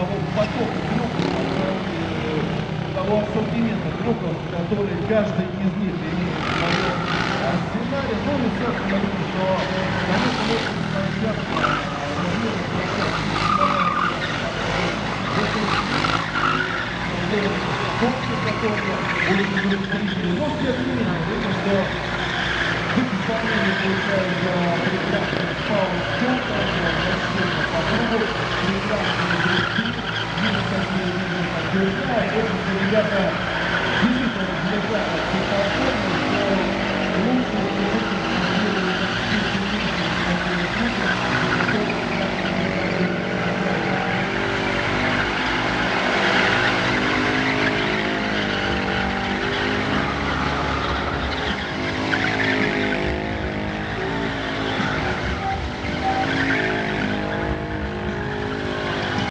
того потока трюков, того ассортимента трюков, которые каждый из них имеет в своем арсенале. Ну и, собственно, видно, что, конечно, очень изначально но, тем не менее, видно, что в исполнении получается прекрасный паунт-шота, возвращение по кругу, прекрасные брюки, видно, какие видно, как ребята